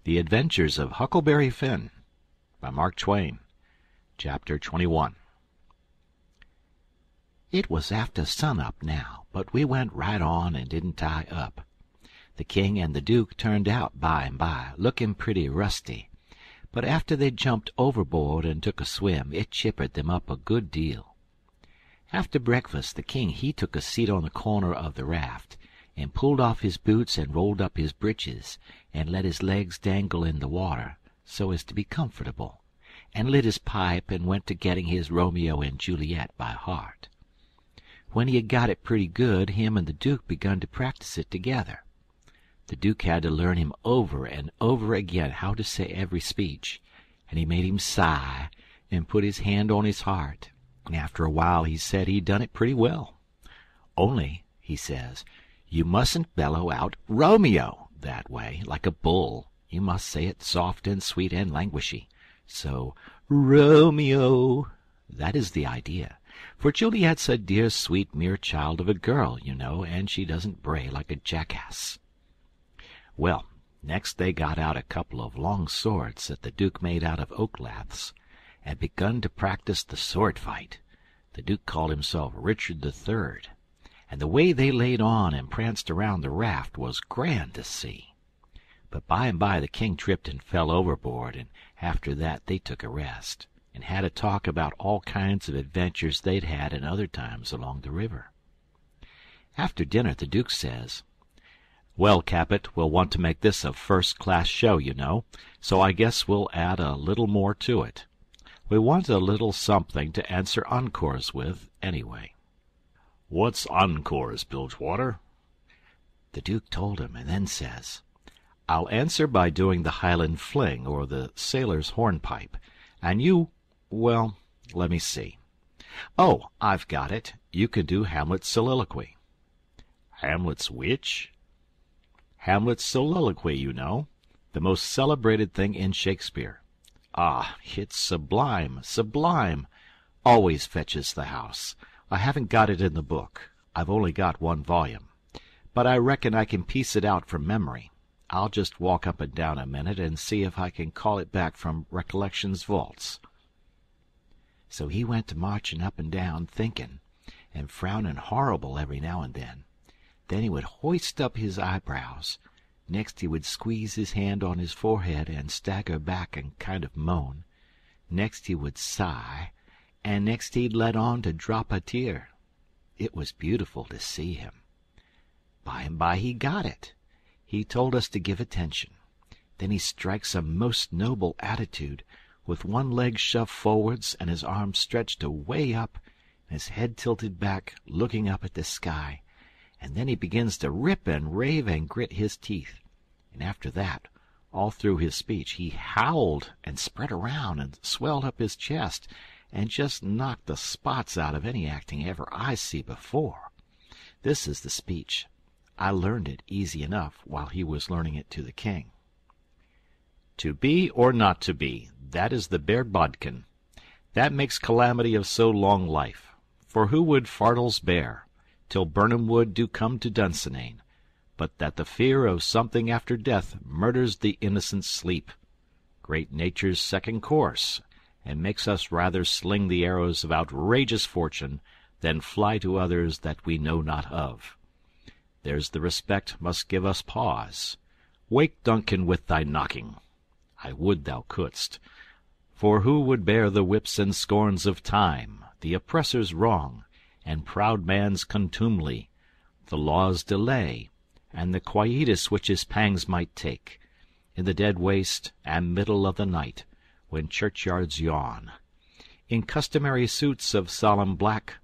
The Adventures of Huckleberry Finn by Mark Twain. Chapter 21. It was after sun-up now, but we went right on and didn't tie up. The king and the duke turned out by and by, looking pretty rusty, but after they jumped overboard and took a swim, it chippered them up a good deal. After breakfast, the king he took a seat on the corner of the raft, and pulled off his boots and rolled up his breeches, and let his legs dangle in the water, so as to be comfortable, and lit his pipe and went to getting his Romeo and Juliet by heart. When he had got it pretty good, him and the duke begun to practice it together. The duke had to learn him over and over again how to say every speech, and he made him sigh and put his hand on his heart, and after a while he said he'd done it pretty well. Only, he says, you mustn't bellow out Romeo that way, like a bull. You must say it soft and sweet and languishy. So, Romeo. That is the idea. For Juliet's a dear, sweet, mere child of a girl, you know, and she doesn't bray like a jackass. Well, next they got out a couple of long swords that the duke made out of oak laths, and begun to practice the sword fight. The duke called himself Richard III, and the way they laid on and pranced around the raft was grand to see. But by and by the king tripped and fell overboard, and after that they took a rest, and had a talk about all kinds of adventures they'd had in other times along the river. After dinner the duke says, "Well, Capet, we'll want to make this a first-class show, you know, so I guess we'll add a little more to it. We want a little something to answer encores with, anyway." "What's encores, Bilgewater?" The duke told him, and then says, "I'll answer by doing the Highland fling or the sailor's hornpipe, and you, well, let me see. Oh, I've got it. You can do Hamlet's soliloquy." "Hamlet's which?" "Hamlet's soliloquy, you know, the most celebrated thing in Shakespeare. Ah, it's sublime, sublime. Always fetches the house. I haven't got it in the book. I've only got one volume. But I reckon I can piece it out from memory. I'll just walk up and down a minute and see if I can call it back from Recollection's vaults." So he went to marching up and down, thinking, and frowning horrible every now and then. Then he would hoist up his eyebrows. Next he would squeeze his hand on his forehead and stagger back and kind of moan. Next he would sigh, and next he'd let on to drop a tear. It was beautiful to see him. By and by he got it. He told us to give attention. Then he strikes a most noble attitude, with one leg shoved forwards and his arms stretched away up, and his head tilted back, looking up at the sky, and then he begins to rip and rave and grit his teeth. And after that, all through his speech, he howled and spread around and swelled up his chest, and just knocked the spots out of any acting ever I see before. This is the speech. I learned it easy enough while he was learning it to the king. "To be or not to be, that is the bare bodkin. That makes calamity of so long life. For who would fardels bear, till Birnam wood do come to Dunsinane, but that the fear of something after death murders the innocent sleep, great nature's second course, and makes us rather sling the arrows of outrageous fortune than fly to others that we know not of. There's the respect must give us pause. Wake, Duncan, with thy knocking. I would thou couldst. For who would bear the whips and scorns of time, the oppressor's wrong, and proud man's contumely, the law's delay, and the quietus which his pangs might take, in the dead waste and middle of the night, when churchyards yawn, in customary suits of solemn black,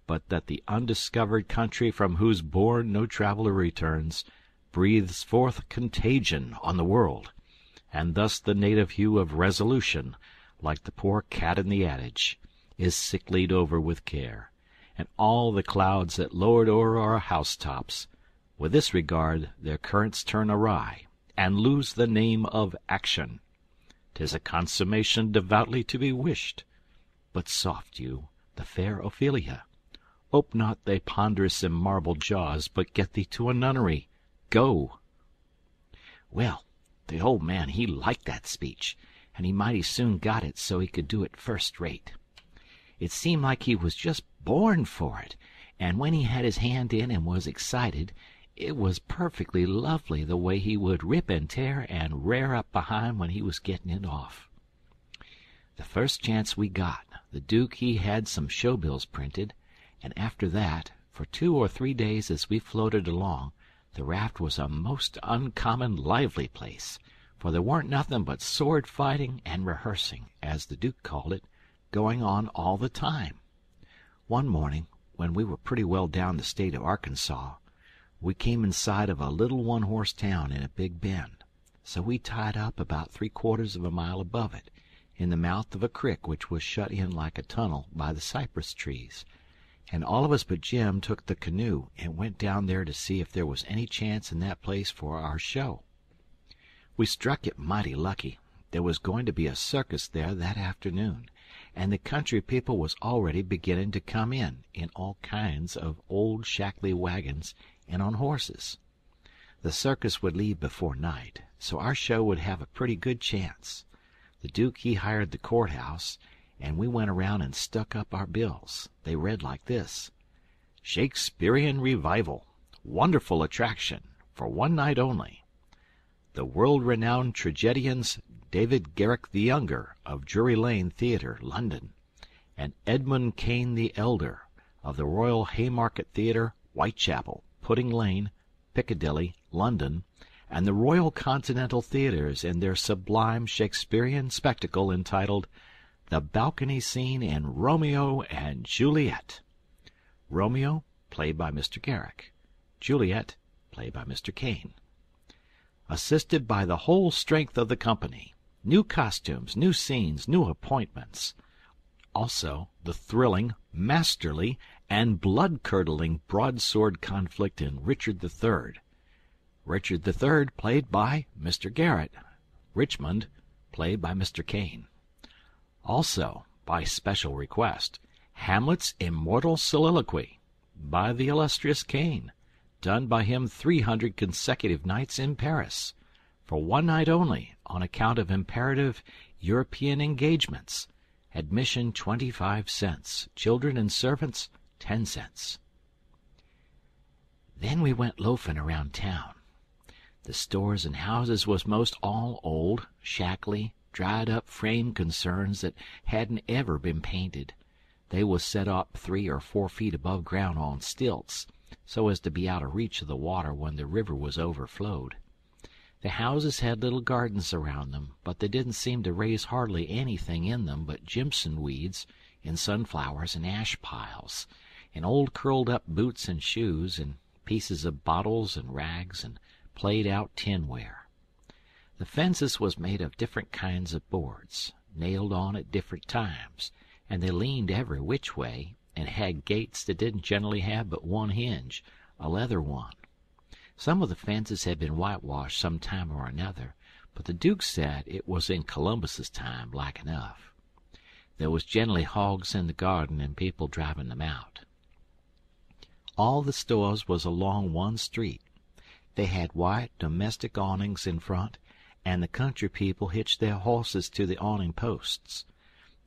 but that the undiscovered country from whose bourne no traveller returns breathes forth contagion on the world, and thus the native hue of resolution, like the poor cat in the adage, is sicklied over with care, and all the clouds that lowered o'er our housetops, with this regard their currents turn awry, and lose the name of action. 'Tis a consummation devoutly to be wished. But soft you, the fair Ophelia. Ope not thy ponderous and marble jaws, but get thee to a nunnery. Go." Well, The old man he liked that speech, and he mighty soon got it so he could do it first rate. It seemed like he was just born for it, and when he had his hand in and was excited, it was perfectly lovely the way he would rip and tear and rear up behind when he was getting it off. The first chance we got, the Duke he had some show bills printed, and after that, for 2 or 3 days as we floated along, the raft was a most uncommon lively place, for there weren't nothing but sword fighting and rehearsing, as the Duke called it, going on all the time. One morning, when we were pretty well down the state of Arkansas, we came in sight of a little one-horse town in a big bend, so we tied up about 3/4 of a mile above it, in the mouth of a crick which was shut in like a tunnel by the cypress trees, and all of us but Jim took the canoe and went down there to see if there was any chance in that place for our show. We struck it mighty lucky. There was going to be a circus there that afternoon, and the country people was already beginning to come in all kinds of old shackly wagons and on horses. The circus would leave before night, so our show would have a pretty good chance. The Duke he hired the courthouse, and we went around and stuck up our bills. They read like this: Shakespearean Revival. Wonderful attraction. For one night only. The world-renowned tragedians David Garrick the Younger, of Drury Lane Theatre, London, and Edmund Kean the Elder, of the Royal Haymarket Theatre, Whitechapel, Pudding Lane, Piccadilly, London, and the Royal Continental Theatres in their sublime Shakespearean spectacle entitled The Balcony Scene in Romeo and Juliet. Romeo, played by Mr. Garrick. Juliet, played by Mr. Kean. Assisted by the whole strength of the company. New costumes, new scenes, new appointments. Also the thrilling, masterly, and blood-curdling broadsword conflict in Richard III. Richard III, played by Mr. Garrett. Richmond, played by Mr. Kean. Also, by special request, Hamlet's immortal soliloquy, by the illustrious Kean, done by him 300 consecutive nights in Paris, for one night only, on account of imperative European engagements. Admission 25 cents. Children and servants 10 cents. Then we went loafing around town. The stores and houses was most all old, shackly, dried-up frame concerns that hadn't ever been painted. They was set up 3 or 4 feet above ground on stilts, so as to be out of reach of the water when the river was overflowed. The houses had little gardens around them, but they didn't seem to raise hardly anything in them but jimson weeds and sunflowers and ash piles, and old curled-up boots and shoes, and pieces of bottles and rags and played-out tinware. The fences was made of different kinds of boards, nailed on at different times, and they leaned every which way, and had gates that didn't generally have but one hinge, a leather one. Some of the fences had been whitewashed some time or another, but the Duke said it was in Columbus's time, like enough. There was generally hogs in the garden and people driving them out. All the stores was along one street. They had white domestic awnings in front, and the country people hitched their horses to the awning posts.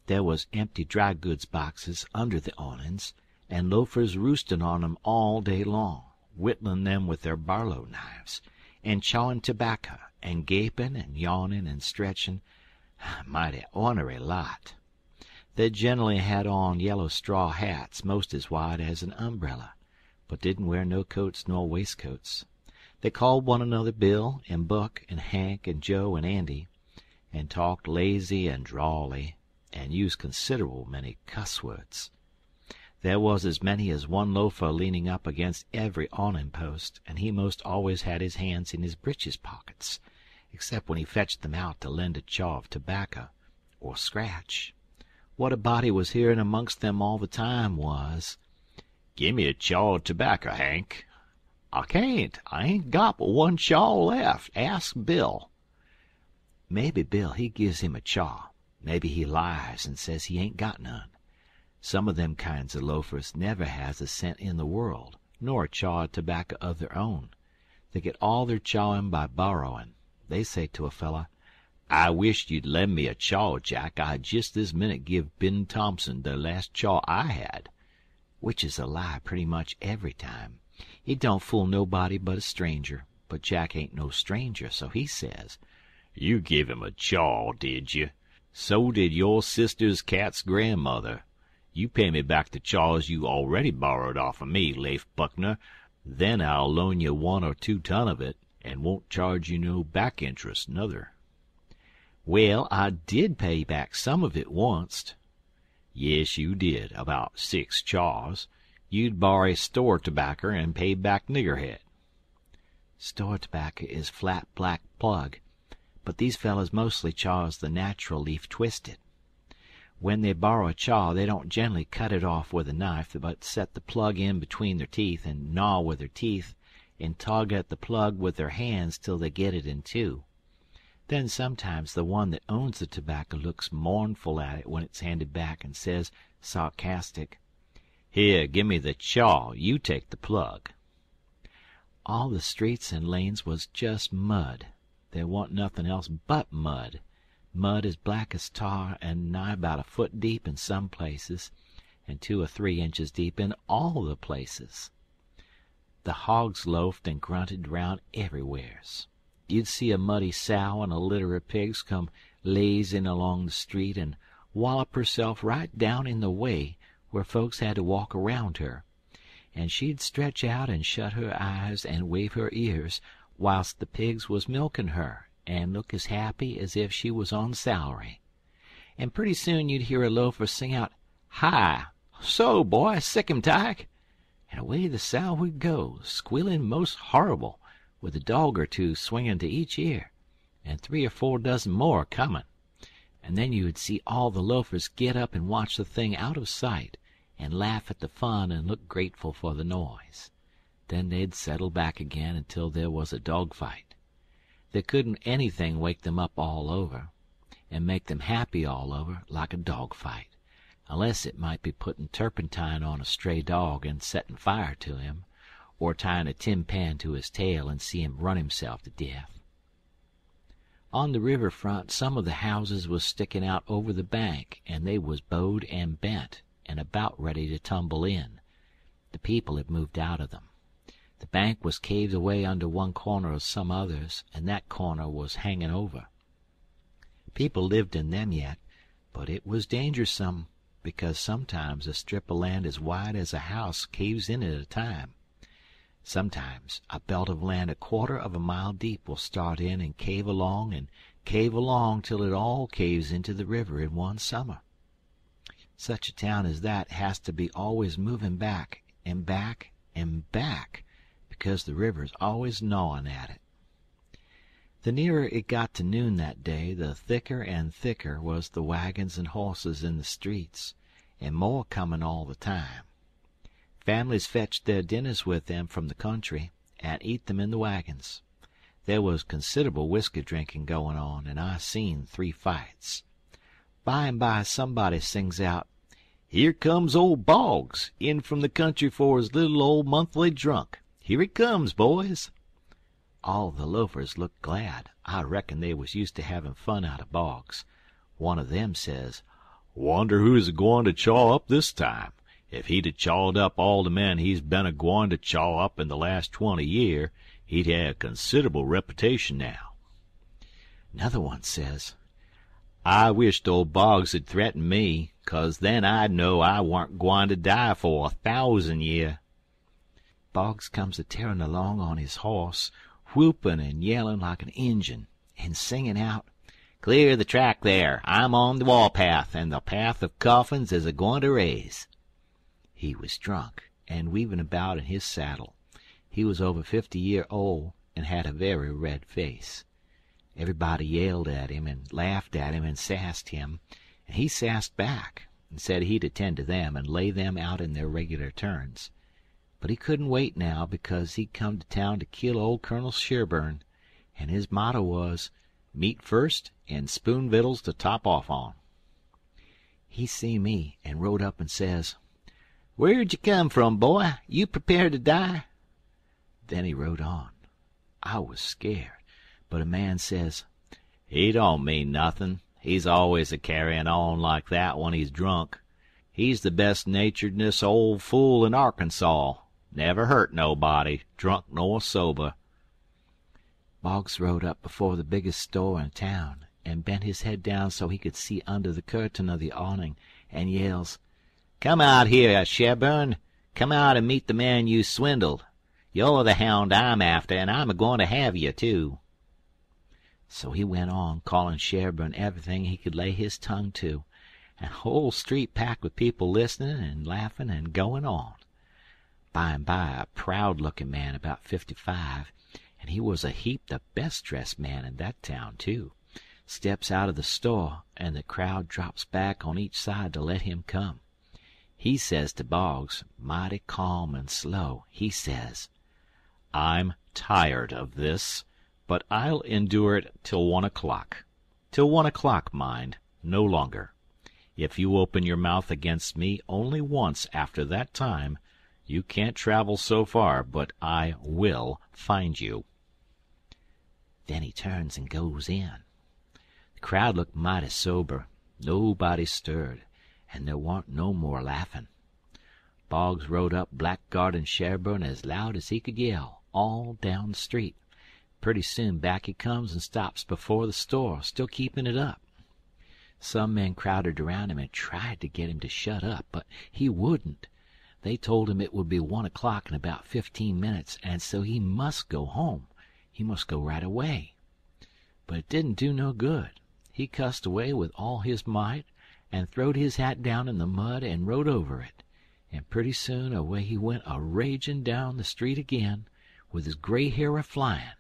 There was empty dry goods boxes under the awnings, and loafers roosting on 'em all day long, whittling them with their barlow knives, and chawing tobacco, and gaping and yawning and stretching. Mighty ornery lot. They generally had on yellow straw hats most as wide as an umbrella, but didn't wear no coats nor waistcoats. They called one another Bill and Buck and Hank and Joe and Andy, and talked lazy and drawly, and used considerable many cuss words. There was as many as one loafer leaning up against every awning post, and he most always had his hands in his breeches pockets, except when he fetched them out to lend a chaw of tobacco or scratch. What a body was hearing amongst them all the time was, "Gimme a chaw of tobacco, Hank." "I can't. I ain't got but one chaw left. Ask Bill." Maybe Bill he gives him a chaw. Maybe he lies and says he ain't got none. Some of them kinds of loafers never has a cent in the world, nor a chaw of tobacco of their own. They get all their chawing by borrowing. they say to a feller, "I wish you'd lend me a chaw, Jack. I jest this minute give Ben Thompson the last chaw I had," which is a lie pretty much every time. It don't fool nobody but a stranger, but Jack ain't no stranger, so he says, "You give him a chaw, did you? So did your sister's cat's grandmother. You pay me back the chaws you already borrowed off of me, Leif Buckner. Then I'll loan you 1 or 2 ton of it, and won't charge you no back interest, nuther." "Well, I did pay back some of it onct." "Yes, you did, about 6 chaws. You'd borry store tobaccer and pay back niggerhead." Store tobacco is flat black plug, but these fellows mostly chaws the natural leaf twisted. When they borrow a chaw, they don't generally cut it off with a knife, but set the plug in between their teeth and gnaw with their teeth and tug at the plug with their hands till they get it in two. Then sometimes the one that owns the tobacco looks mournful at it when it's handed back and says, sarcastic, "Here, gimme the chaw, you take the plug." All the streets and lanes was just mud. There wa'n't nothin' else but mud. Mud as black as tar and nigh about a foot deep in some places, and 2 or 3 inches deep in all the places. The hogs loafed and grunted round everywheres. You'd see a muddy sow and a litter of pigs come lazing along the street and wallop herself right down in the way where folks had to walk around her, and she'd stretch out and shut her eyes and wave her ears whilst the pigs was milking her, and look as happy as if she was on salary. And pretty soon you'd hear a loafer sing out, "Hi! So, boy, sick 'em tyke!" and away the sow would go, squealing most horrible, with a dog or 2 swinging to each ear, and 3 or 4 dozen more coming. And then you would see all the loafers get up and watch the thing out of sight, and laugh at the fun and look grateful for the noise. Then they'd settle back again until there was a dog fight. There couldn't anything wake them up all over, and make them happy all over, like a dog fight, unless it might be putting turpentine on a stray dog and setting fire to him, or tying a tin pan to his tail and see him run himself to death. On the river front some of the houses was sticking out over the bank, and they was bowed and bent, and about ready to tumble in. The people had moved out of them. The bank was caved away under one corner of some others, and that corner was hanging over. People lived in them yet, but it was dangersome, because sometimes a strip of land as wide as a house caves in at a time. Sometimes a belt of land a quarter of a mile deep will start in and cave along till it all caves into the river in one summer. Such a town as that has to be always moving back and back and back, because the river's always gnawing at it. The nearer it got to noon that day, the thicker and thicker was the wagons and horses in the streets, and more coming all the time. Families fetched their dinners with them from the country, and eat them in the wagons. There was considerable whiskey drinking going on, and I seen 3 fights. By and by somebody sings out, "Here comes old Boggs, in from the country for his little old monthly drunk. Here he comes, boys." All the loafers looked glad. I reckon they was used to having fun out of Boggs. One of them says, "Wonder who's a-goin' to chaw up this time. If he'd a chawed up all the men he's been a-goin' to chaw up in the last 20 year, he'd have a considerable reputation now." Another one says, "I wished old Boggs had threatened me, 'cause then I'd know I warn't gwine to die for 1,000 year." Boggs comes a-tearin' along on his hoss, whoopin' and yellin' like an Injun, and singin' out, "Clear the track there. I'm on the warpath, and the path of coffins is a-goin' to raise." He was drunk, and weaving about in his saddle. He was over 50 year old, and had a very red face. Everybody yelled at him and laughed at him and sassed him, and he sassed back, and said he'd attend to them and lay them out in their regular turns. But he couldn't wait now, because he'd come to town to kill old Colonel Sherburne, and his motto was, "Meat first and spoon vittles to top off on." He see me and rode up and says, "Where'd you come from, boy? You prepared to die?" Then he rode on. I was scared, But a man says, "He don't mean nothin'. He's always a carryin' on like that when he's drunk. He's the best naturedest old fool in Arkansas. Never hurt nobody, drunk nor sober." Boggs rode up before the biggest store in town and bent his head down so he could see under the curtain of the awning, and yells, "Come out here, Sherburne. Come out and meet the man you swindled. You're the hound I'm after, and I'm a-goin' to have you, too." So he went on, calling Sherburne everything he could lay his tongue to, and the whole street packed with people listening and laughing and going on. By and by a proud-looking man about 55, and he was a heap the best-dressed man in that town, too, steps out of the store, and the crowd drops back on each side to let him come. He says to Boggs, mighty calm and slow, he says, "I'm tired of this, but I'll endure it till 1 o'clock. Till 1 o'clock, mind, no longer. If you open your mouth against me only once after that time, you can't travel so far but I will find you." Then he turns and goes in. The crowd looked mighty sober. Nobody stirred, and there warn't no more laughin'. Boggs rode up blackguardin' Sherburne as loud as he could yell, all down the street. Pretty soon back he comes and stops before the store, still keepin' it up. Some men crowded around him and tried to get him to shut up, but he wouldn't. They told him it would be 1 o'clock in about 15 minutes, and so he must go home. He must go right away. But it didn't do no good. He cussed away with all his might, and throwed his hat down in the mud and rode over it, and pretty soon away he went a-ragin' down the street again, with his gray hair a-flyin'.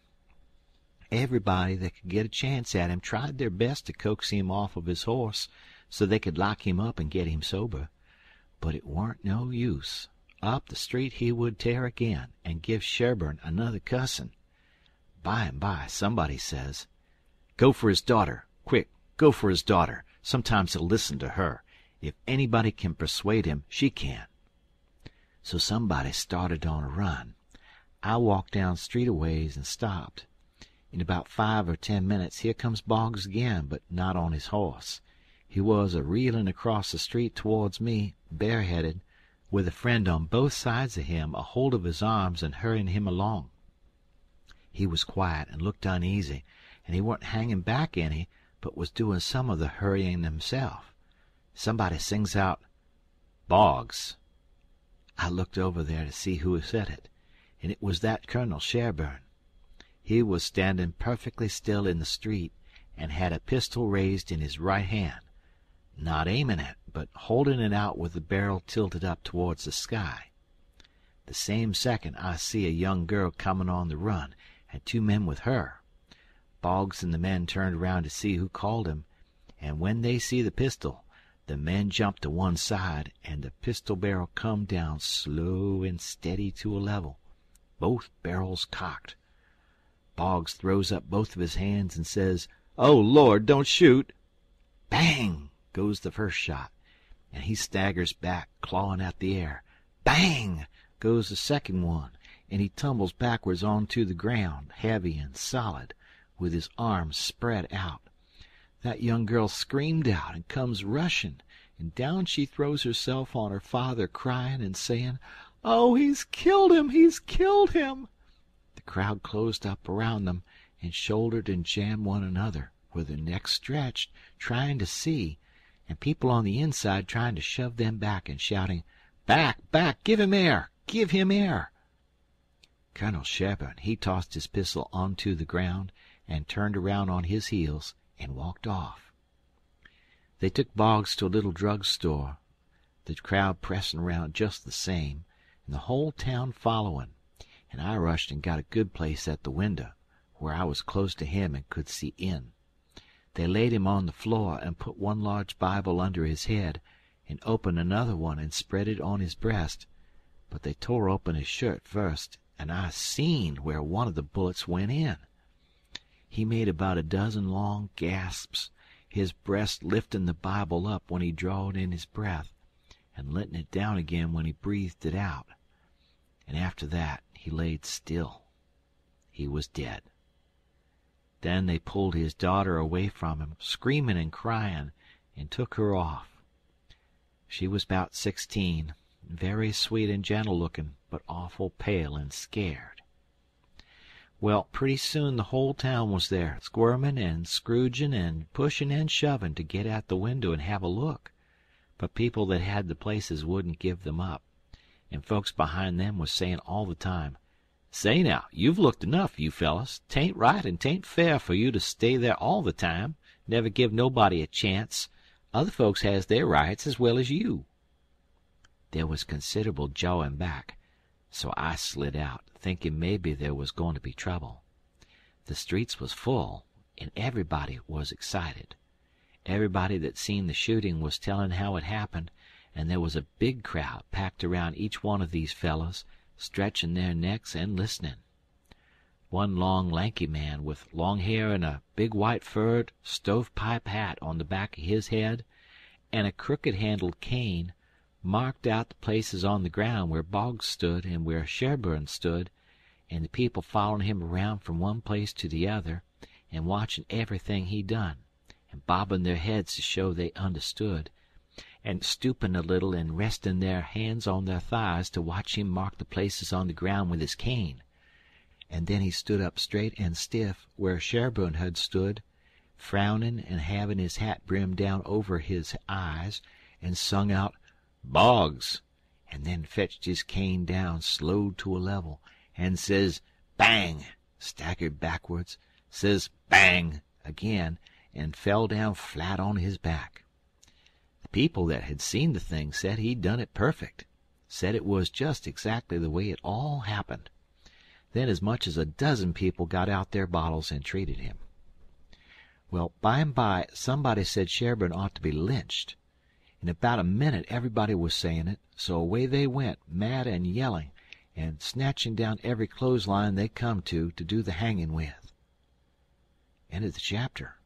Everybody that could get a chance at him tried their best to coax him off of his horse so they could lock him up and get him sober. But it warn't no use. Up the street he would tear again, and give Sherburne another cussin'. By and by somebody says, "Go for his daughter. Quick, go for his daughter. Sometimes he'll listen to her. If anybody can persuade him, she can." So somebody started on a run. I walked down street a ways and stopped. In about 5 or 10 minutes here comes Boggs again, but not on his horse. He was a-reelin' across the street towards me, bareheaded, with a friend on both sides of him a hold of his arms and hurrying him along. He was quiet and looked uneasy, and he warn't hanging back any, but was doing some of the hurrying himself. Somebody sings out, "Boggs." I looked over there to see who said it, and it was that Colonel Sherburne. He was standing perfectly still in the street, and had a pistol raised in his right hand, not aiming it, but holding it out with the barrel tilted up towards the sky. The same second I see a young girl coming on the run, and 2 men with her. Boggs and the men turned around to see who called him, and when they see the pistol, the men jumped to one side, and the pistol barrel come down slow and steady to a level, both barrels cocked. Boggs throws up both of his hands and says, "Oh, Lord, don't shoot!" Bang goes the first shot, and he staggers back, clawing at the air. Bang goes the second one, and he tumbles backwards onto the ground, heavy and solid, with his arms spread out. That young girl screamed out and comes rushing, and down she throws herself on her father, crying and saying, "Oh, he's killed him! He's killed him!" The crowd closed up around them and shouldered and jammed one another, with their necks stretched, trying to see, and people on the inside trying to shove them back and shouting, "Back, back! Give him air! Give him air!" Colonel Sherburne, he tossed his pistol onto the ground and turned around on his heels and walked off. They took Boggs to a little drug store, the crowd pressing around just the same, and the whole town following, and I rushed and got a good place at the window, where I was close to him and could see in. They laid him on the floor and put one large Bible under his head, and opened another one and spread it on his breast, but they tore open his shirt first, and I seen where one of the bullets went in. He made about a dozen long gasps, his breast lifting the Bible up when he drawed in his breath, and letting it down again when he breathed it out. And after that he laid still. He was dead. Then they pulled his daughter away from him, screaming and crying, and took her off. She was 'bout 16, very sweet and gentle looking, but awful pale and scared. Well, pretty soon the whole town was there, squirming and scrooging and pushing and shoving to get at the window and have a look, but people that had the places wouldn't give them up, and folks behind them was saying all the time, "Say now, you've looked enough, you fellers. 'Tain't right and 'tain't fair for you to stay there all the time, never give nobody a chance. Other folks has their rights as well as you." There was considerable jawing back, so I slid out, thinking maybe there was going to be trouble. The streets was full, and everybody was excited. Everybody that seen the shooting was telling how it happened, and there was a big crowd packed around each one of these fellows, stretching their necks and listening. One long, lanky man with long hair and a big white furred stovepipe hat on the back of his head, and a crooked-handled cane, marked out the places on the ground where Boggs stood and where Sherburne stood, and the people following him around from one place to the other, and watching everything he done, and bobbing their heads to show they understood, and stooping a little and resting their hands on their thighs to watch him mark the places on the ground with his cane. And then he stood up straight and stiff where Sherburne had stood, frowning and having his hat brimmed down over his eyes, and sung out, "Boggs!" and then fetched his cane down, slowed to a level, and says, "Bang!" staggered backwards, says, "Bang!" again, and fell down flat on his back. The people that had seen the thing said he'd done it perfect, said it was just exactly the way it all happened. Then as much as a dozen people got out their bottles and treated him. Well, by and by somebody said Sherburne ought to be lynched. In about a minute everybody was saying it, so away they went, mad and yelling, and snatching down every clothesline they come to do the hanging with. End of the chapter.